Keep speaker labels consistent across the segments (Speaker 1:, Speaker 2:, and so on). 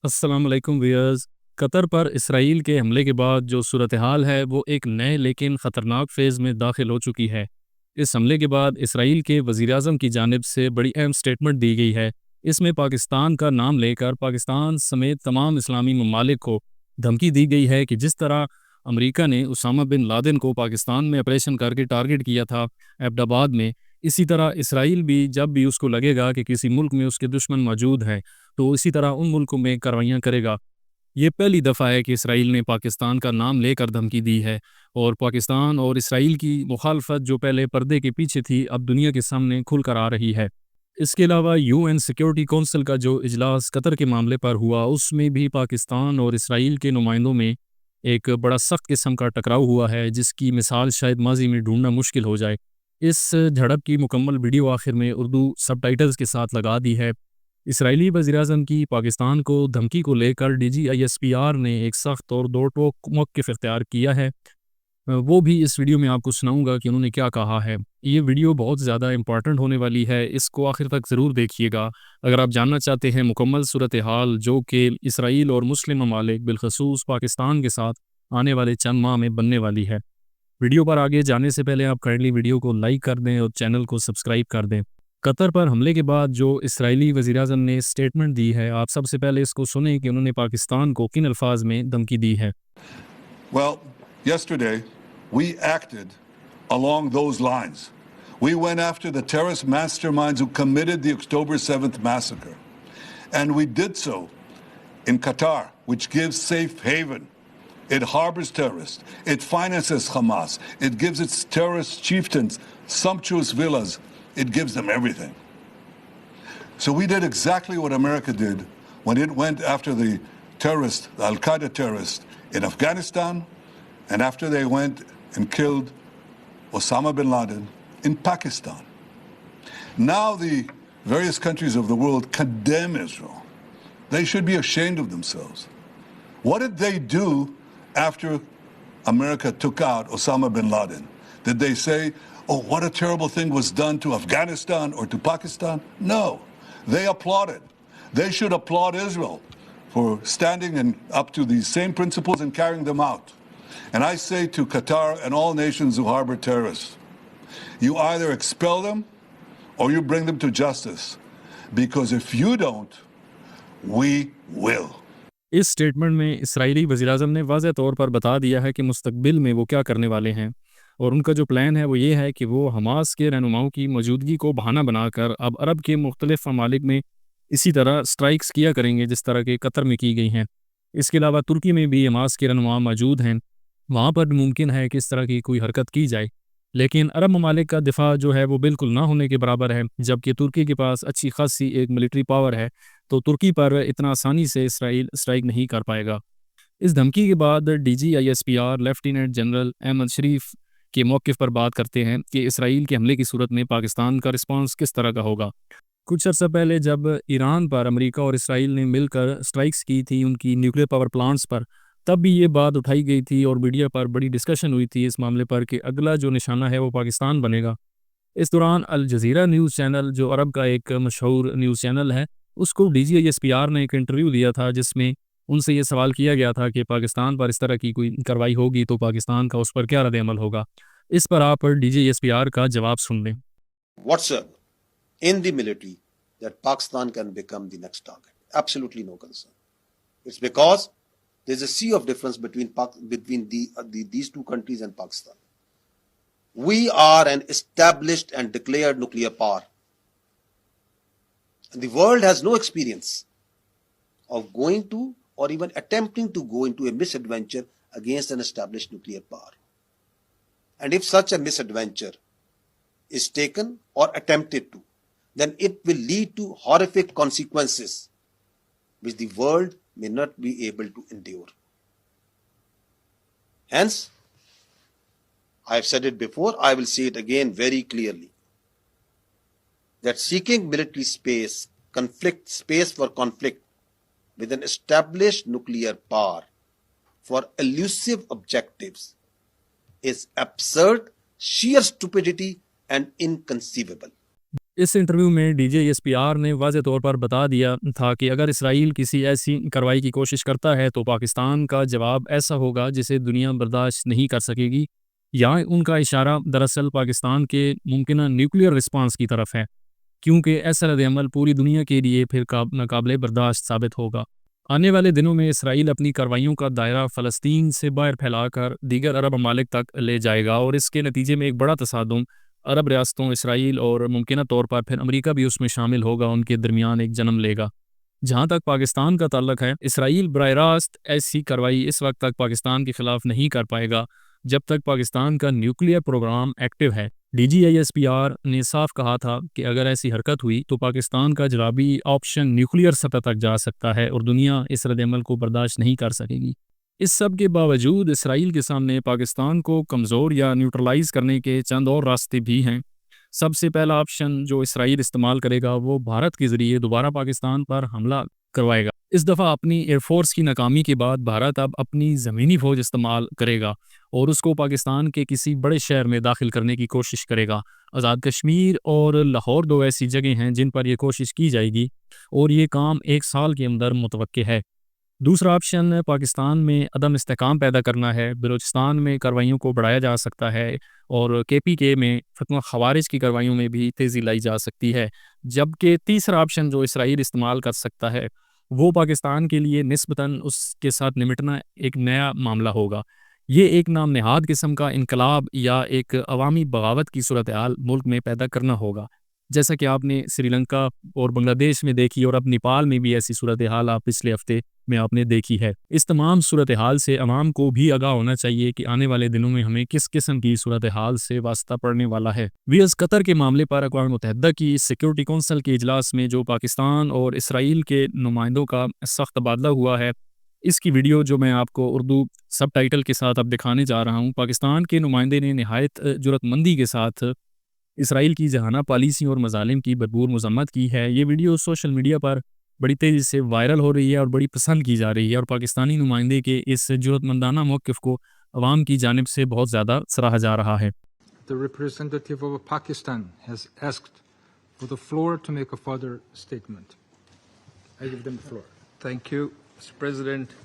Speaker 1: السلام علیکم ویئرز۔ قطر پر اسرائیل کے حملے کے بعد جو صورتحال ہے وہ ایک نئے لیکن خطرناک فیز میں داخل ہو چکی ہے۔ اس حملے کے بعد اسرائیل کے وزیر اعظم کی جانب سے بڑی اہم سٹیٹمنٹ دی گئی ہے۔ اس میں پاکستان کا نام لے کر پاکستان سمیت تمام اسلامی ممالک کو دھمکی دی گئی ہے کہ جس طرح امریکہ نے اسامہ بن لادن کو پاکستان میں آپریشن کر کے ٹارگٹ کیا تھا ایبٹ آباد میں، اسی طرح اسرائیل بھی جب بھی اس کو لگے گا کہ کسی ملک میں اس کے دشمن موجود ہیں تو اسی طرح ان ملکوں میں کارروائیاں کرے گا۔ یہ پہلی دفعہ ہے کہ اسرائیل نے پاکستان کا نام لے کر دھمکی دی ہے، اور پاکستان اور اسرائیل کی مخالفت جو پہلے پردے کے پیچھے تھی اب دنیا کے سامنے کھل کر آ رہی ہے۔ اس کے علاوہ UN سیکیورٹی کونسل کا جو اجلاس قطر کے معاملے پر ہوا، اس میں بھی پاکستان اور اسرائیل کے نمائندوں میں ایک بڑا سخت قسم کا ٹکراؤ ہوا ہے، جس کی مثال شاید ماضی میں ڈھونڈنا مشکل ہو جائے۔ اس جھڑپ کی مکمل ویڈیو آخر میں اردو سب ٹائٹلز کے ساتھ لگا دی ہے۔ اسرائیلی وزیراعظم کی پاکستان کو دھمکی کو لے کر DGISPR نے ایک سخت اور دو ٹوک موقف اختیار کیا ہے، وہ بھی اس ویڈیو میں آپ کو سناؤں گا کہ انہوں نے کیا کہا ہے۔ یہ ویڈیو بہت زیادہ امپورٹنٹ ہونے والی ہے، اس کو آخر تک ضرور دیکھیے گا اگر آپ جاننا چاہتے ہیں مکمل صورتحال جو کہ اسرائیل اور مسلم ممالک بالخصوص پاکستان کے ساتھ آنے والے چند ماہ میں بننے والی ہے۔ ویڈیو پر آگے جانے سے پہلے آپ کائنڈلی ویڈیو کو لائک کر دیں اور چینل کو سبسکرائب کر دیں۔ قطر پر حملے کے بعد جو اسرائیلی وزیراعظم نے سٹیٹمنٹ دی ہے، آپ سب سے پہلے اس کو سنیں کہ انہوں نے پاکستان کو کن الفاظ میں دھمکی دی ہے۔
Speaker 2: Well, yesterday we acted along those lines. We went after the terrorist masterminds who committed the October 7th massacre. And we did so in Qatar, which gives safe haven. It harbors terrorists. It finances Hamas. It gives its terrorist chieftains sumptuous villas. It gives them everything. So we did exactly what America did when it went after the terrorists, the Al-Qaeda terrorists in Afghanistan, and after they went and killed Osama bin Laden in Pakistan. Now the various countries of the world condemn Israel. They should be ashamed of themselves. What did they do after America took out Osama bin Laden? Did they say, oh, what a terrible thing was done to Afghanistan or to Pakistan? No, they applauded. They should applaud Israel for standing and up to these same principles and carrying them out. And I say to Qatar and all nations who harbor terrorists, you either expel them or you bring them to justice. Because if you don't, we will.
Speaker 1: اس statement میں اسرائیلی وزیراعظم نے واضح طور پر بتا دیا ہے کہ مستقبل میں وہ کیا کرنے والے ہیں، اور ان کا جو پلان ہے وہ یہ ہے کہ وہ حماس کے رہنماؤں کی موجودگی کو بہانہ بنا کر اب عرب کے مختلف ممالک میں اسی طرح سٹرائکس کیا کریں گے جس طرح کہ قطر میں کی گئی ہیں۔ اس کے علاوہ ترکی میں بھی حماس کے رہنما موجود ہیں، وہاں پر بھی ممکن ہے کہ اس طرح کی کوئی حرکت کی جائے، لیکن عرب ممالک کا دفاع جو ہے وہ بالکل نہ ہونے کے برابر ہے، جبکہ ترکی کے پاس اچھی خاصی ایک ملٹری پاور ہے، تو ترکی پر اتنا آسانی سے اسرائیل اسٹرائک نہیں کر پائے گا۔ اس دھمکی کے بعد DGISPR لیفٹیننٹ جنرل احمد شریف کے موقف پر بات کرتے ہیں کہ اسرائیل کے حملے کی صورت میں پاکستان کا رسپانس کس طرح کا ہوگا۔ کچھ عرصہ پہلے جب ایران پر امریکہ اور اسرائیل نے مل کر اسٹرائکس کی تھی ان کی نیوکلیر پاور پلانٹس پر، تب بھی یہ بات اٹھائی گئی تھی اور میڈیا پر بڑی ڈسکشن ہوئی تھی اس معاملے پر کہ اگلا جو نشانہ ہے وہ پاکستان بنے گا۔ اس دوران الجزیرہ نیوز چینل جو عرب کا ایک مشہور نیوز چینل ہے، اس کو DGISPR نے ایک انٹرویو دیا تھا جس میں ان سے یہ سوال کیا گیا تھا کہ پاکستان پر اس طرح کی کوئی کارروائی ہوگی تو پاکستان کا اس پر کیا رد عمل ہوگا۔ اس پر آپ DGISPR کا جواب سن لیں۔
Speaker 3: Whatsoever in the military that Pakistan can become the next target. Absolutely no concern. It's because there's a sea of difference between these two countries and Pakistan. We are an established and declared nuclear power. And the world has no experience of going to or even attempting to go into a misadventure against an established nuclear power. And if such a misadventure is taken or attempted to, then it will lead to horrific consequences which the world may not be able to endure. Hence, I have said it before, I will say it again very clearly, that seeking military space for conflict with an established nuclear power for elusive objectives is absurd, sheer stupidity and inconceivable.
Speaker 1: اس interview میں DJSPR نے واضح طور پر بتا دیا تھا کہ اگر اسرائیل کسی ایسی کارروائی کی کوشش کرتا ہے تو پاکستان کا جواب ایسا ہوگا جسے دنیا برداشت نہیں کر سکے گی. یہاں ان کا اشارہ دراصل پاکستان کے ممکنہ نیوکلیئر رسپانس کی طرف ہے، کیونکہ ایسا رد عمل پوری دنیا کے لیے پھر ناقابل برداشت ثابت ہوگا. آنے والے دنوں میں اسرائیل اپنی کارروائیوں کا دائرہ فلسطین سے باہر پھیلا کر دیگر عرب ممالک تک لے جائے گا، اور اس کے نتیجے میں ایک بڑا تصادم عرب ریاستوں، اسرائیل اور ممکنہ طور پر پھر امریکہ بھی اس میں شامل ہوگا، ان کے درمیان ایک جنم لے گا. جہاں تک پاکستان کا تعلق ہے، اسرائیل براہ راست ایسی کارروائی اس وقت تک پاکستان کے خلاف نہیں کر پائے گا جب تک پاکستان کا نیوکلیئر پروگرام ایکٹیو ہے. DGSPR نے صاف کہا تھا کہ اگر ایسی حرکت ہوئی تو پاکستان کا جوابی آپشن نیوکلیئر سطح تک جا سکتا ہے اور دنیا اس رد عمل کو برداشت نہیں کر سکے گی. اس سب کے باوجود اسرائیل کے سامنے پاکستان کو کمزور یا نیوٹرلائز کرنے کے چند اور راستے بھی ہیں. سب سے پہلا آپشن جو اسرائیل استعمال کرے گا وہ بھارت کے ذریعے دوبارہ پاکستان پر حملہ کروائے گا. اس دفعہ اپنی ایئر فورس کی ناکامی کے بعد بھارت اب اپنی زمینی فوج استعمال کرے گا اور اس کو پاکستان کے کسی بڑے شہر میں داخل کرنے کی کوشش کرے گا. آزاد کشمیر اور لاہور دو ایسی جگہیں ہیں جن پر یہ کوشش کی جائے گی اور یہ کام 1 سال کے اندر متوقع ہے. دوسرا آپشن پاکستان میں عدم استحکام پیدا کرنا ہے. بلوچستان میں کارروائیوں کو بڑھایا جا سکتا ہے اور KPK میں فتنہ خوارج کی کارروائیوں میں بھی تیزی لائی جا سکتی ہے. جبکہ تیسرا آپشن جو اسرائیل استعمال کر سکتا ہے وہ پاکستان کے لیے نسبتاً اس کے ساتھ نمٹنا ایک نیا معاملہ ہوگا. یہ ایک نام نہاد قسم کا انقلاب یا ایک عوامی بغاوت کی صورتحال ملک میں پیدا کرنا ہوگا، جیسا کہ آپ نے سری لنکا اور بنگلہ دیش میں دیکھی، اور اب نیپال میں بھی ایسی صورتحال آپ پچھلے ہفتے میں آپ نے دیکھی ہے. اس تمام صورتحال سے عوام کو بھی آگاہ ہونا چاہیے کہ آنے والے دنوں میں ہمیں کس قسم کی صورتحال سے واسطہ پڑنے والا ہے. قطر کے معاملے پر اقوام متحدہ کی سیکیورٹی کونسل کے اجلاس میں جو پاکستان اور اسرائیل کے نمائندوں کا سخت تبادلہ ہوا ہے، اس کی ویڈیو جو میں آپ کو اردو سب ٹائٹل کے ساتھ اب دکھانے جا رہا ہوں. پاکستان کے نمائندے نے نہایت جرأت مندی کے ساتھ اسرائیل کی جہانہ پالیسی اور مظالم کی بھرپور مذمت کی ہے. یہ ویڈیو سوشل میڈیا پر بڑی تیزی سے وائرل ہو رہی ہے اور بڑی پسند کی جا رہی ہے، اور پاکستانی نمائندے کے اس جرأت مندانہ موقف کو عوام کی جانب سے بہت زیادہ سراہا جا رہا ہے.
Speaker 4: The representative of Pakistan has asked for the floor to make a further statement. I give them the floor.
Speaker 5: Thank you, Mr. President.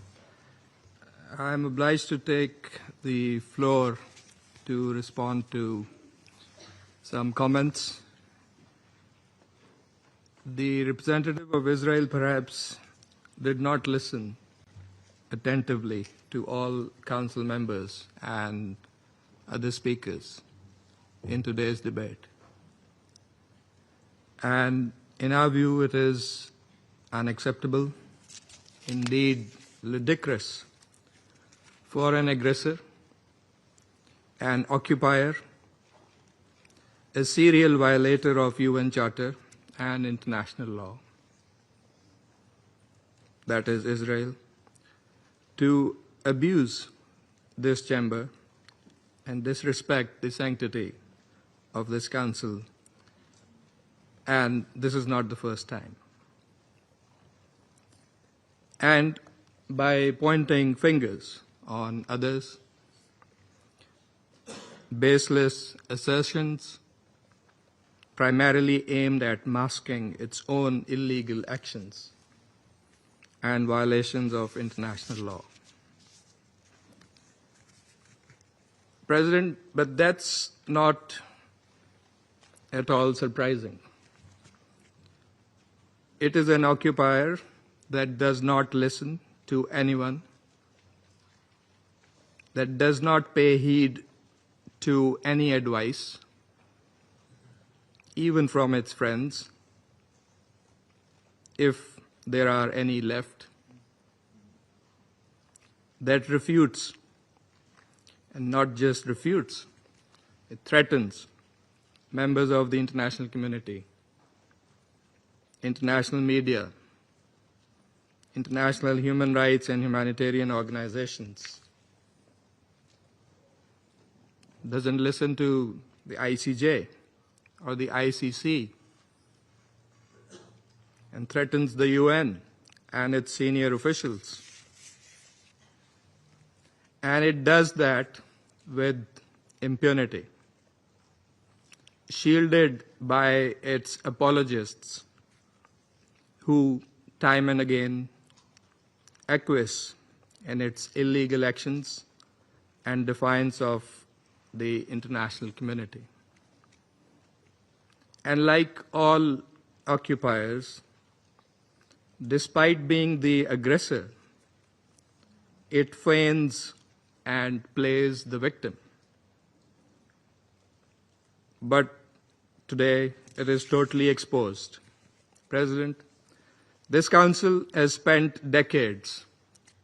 Speaker 5: I am obliged to take the floor to respond to some comments. The representative of Israel perhaps did not listen attentively to all council members and other speakers in today's debate. And in our view, it is unacceptable, indeed ludicrous, for an aggressor, an occupier, a serial violator of UN Charter and international law, that is Israel, to abuse this chamber and disrespect the sanctity of this council. And this is not the first time. And by pointing fingers on others, baseless assertions primarily aimed at masking its own illegal actions and violations of international law. President, but that's not at all surprising. It is an occupier that does not listen to anyone, that does not pay heed to any advice, even from its friends, if there are any left, that refutes, and not just refutes, it threatens members of the international community, international media, international human rights and humanitarian organizations, doesn't listen to the ICJ or the ICC, and threatens the UN and its senior officials. And it does that with impunity. shielded by its apologists who time and again acquiesce in its illegal actions and defiance of the international community. And like all occupiers, despite being the aggressor, it feigns and plays the victim. But today it is totally exposed. President, this Council has spent decades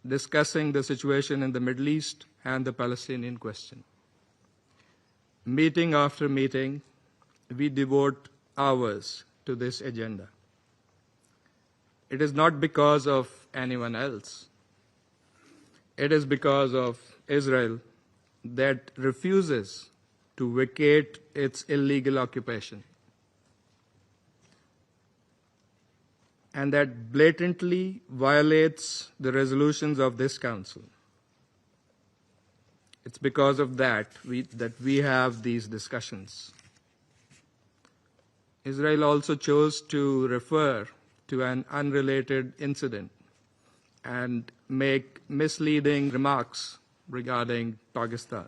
Speaker 5: discussing the situation in the Middle East and the Palestinian question. Meeting after meeting, we devote hours to this agenda. It is not because of anyone else. It is because of Israel that refuses to vacate its illegal occupation and that blatantly violates the resolutions of this Council. It's because of that we have these discussions. Israel also chose to refer to an unrelated incident and make misleading remarks regarding Pakistan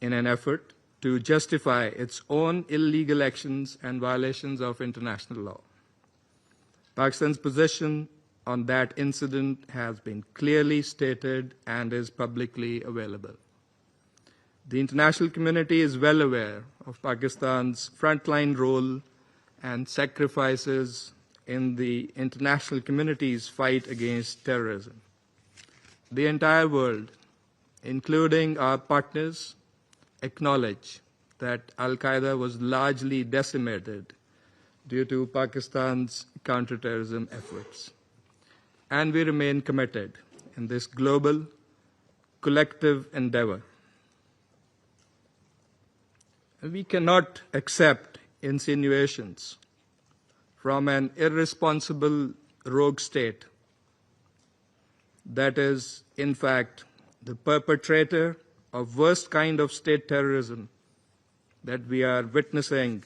Speaker 5: in an effort to justify its own illegal actions and violations of international law. Pakistan's position on that incident has been clearly stated and is publicly available. The international community is well aware of Pakistan's frontline role and sacrifices in the international community's fight against terrorism. The entire world, including our partners, acknowledge that Al-Qaeda was largely decimated due to Pakistan's counterterrorism efforts. And we remain committed in this global, collective endeavor. We cannot accept insinuations from an irresponsible rogue state that is, in fact, the perpetrator of worst kind of state terrorism that we are witnessing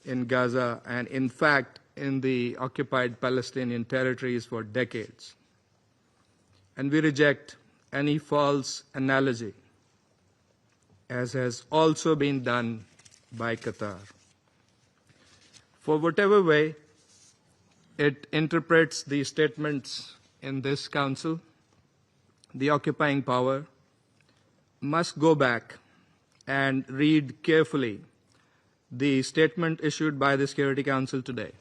Speaker 5: in Gaza and, in fact, in the occupied Palestinian territories for decades. And we reject any false analogy, as has also been done by Qatar. For whatever way it interprets the statements in this Council, the occupying power must go back and read carefully the statement issued by the Security Council today.